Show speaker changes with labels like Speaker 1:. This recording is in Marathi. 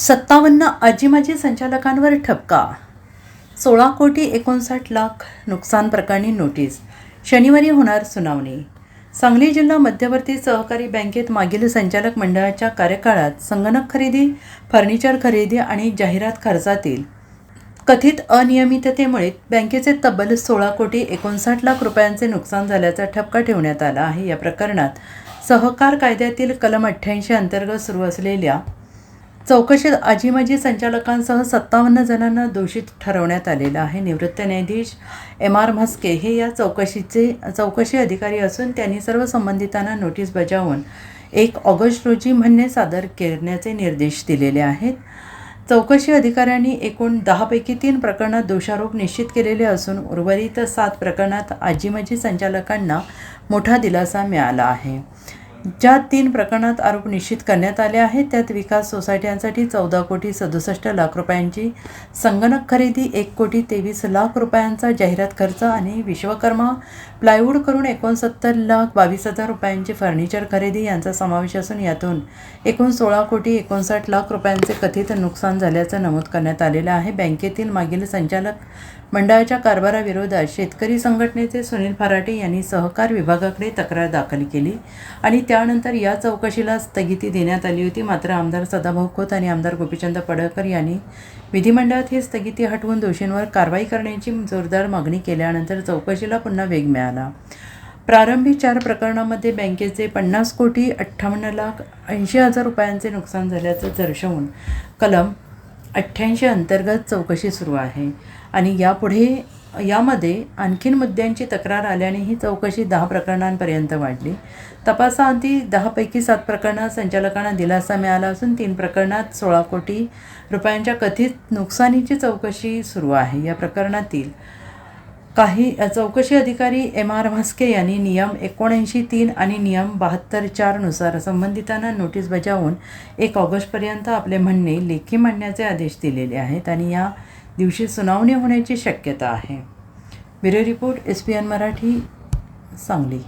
Speaker 1: 57 आजी-माजी संचालकांवर ठपका. 16,59,00,000 नुकसान प्रकरणी नोटीस. शनिवारी होणार सुनावणी. सांगली जिल्हा मध्यवर्ती सहकारी बँकेत मागील संचालक मंडळाच्या कार्यकाळात संगणक खरेदी, फर्निचर खरेदी आणि जाहिरात खर्चातील कथित अनियमिततेमुळे बँकेचे तब्बल 16,59,00,000 रुपयांचे नुकसान झाल्याचा ठपका ठेवण्यात आला आहे. या प्रकरणात सहकार कायद्यातील कलम 88 अंतर्गत सुरू असलेल्या चौकशीत आजी-माजी संचालकांसह 57 जणांना दोषी ठरवण्यात आलेलं आहे. निवृत्त न्यायाधीश M.R. म्हस्के हे या चौकशी अधिकारी असून त्यांनी सर्व संबंधितांना नोटीस बजावून 1 ऑगस्ट रोजी म्हणणे सादर करण्याचे निर्देश दिलेले आहेत. चौकशी अधिकाऱ्यांनी एकूण 10 पैकी 3 प्रकरणात दोषारोप निश्चित केलेले असून उर्वरित 7 प्रकरणात आजी-माजी संचालकांना मोठा दिलासा मिळाला आहे. ज्या 3 प्रकरणात आरोप निश्चित करण्यात आले आहेत त्यात विकास सोसायट्यांसाठी 14,67,00,000 रुपयांची संगणक खरेदी, 1,23,00,000 रुपयांचा जाहिरात खर्च आणि विश्वकर्मा प्लायवूड करून 69,22,000 रुपयांची फर्निचर खरेदी यांचा समावेश असून यातून एकूण 16,59,00,000 रुपयांचे कथित नुकसान झाल्याचं नमूद करण्यात आलेलं आहे. बँकेतील मागील संचालक मंडळाच्या कारभाराविरोधात शेतकरी संघटनेचे सुनील फराटे यांनी सहकार विभागाकडे तक्रार दाखल केली आणि त्यानंतर या चौकशीला स्थगिती देण्यात आली होती. मात्र आमदार सदाभाऊ खोत आणि आमदार गोपीचंद पडळकर यांनी विधिमंडळात ही स्थगिती हटवून दोषींवर कारवाई करण्याची जोरदार मागणी केल्यानंतर चौकशीला पुन्हा वेग मिळाला. प्रारंभी 4 प्रकरणांमध्ये बँकेचे 50,58,80,000 रुपयांचे नुकसान झाल्याचं दर्शवून कलम 88 अंतर्गत चौकशी सुरू आहे आणि यामध्ये आणखीन मुद्द्यांची तक्रार आल्याने ही चौकशी 10 प्रकरणांपर्यंत वाढली. तपासाअंती 10 पैकी 7 प्रकरणात संचालकांना दिलासा मिळाला असून 3 प्रकरणात 16 कोटी रुपयांच्या कथित नुकसानीची चौकशी सुरू आहे. या प्रकरणातील काही चौकशी अधिकारी M.R. म्हस्के यांनी नियम 79(3) आणि नियम 72(4) नुसार संबंधितांना नोटीस बजावून 1 ऑगस्टपर्यंत आपले म्हणणे लेखी मांडण्याचे आदेश दिलेले आहेत आणि या दिवशी सुनावणी होण्याची शक्यता आहे. Bureau report SPN Marathi, Sangli.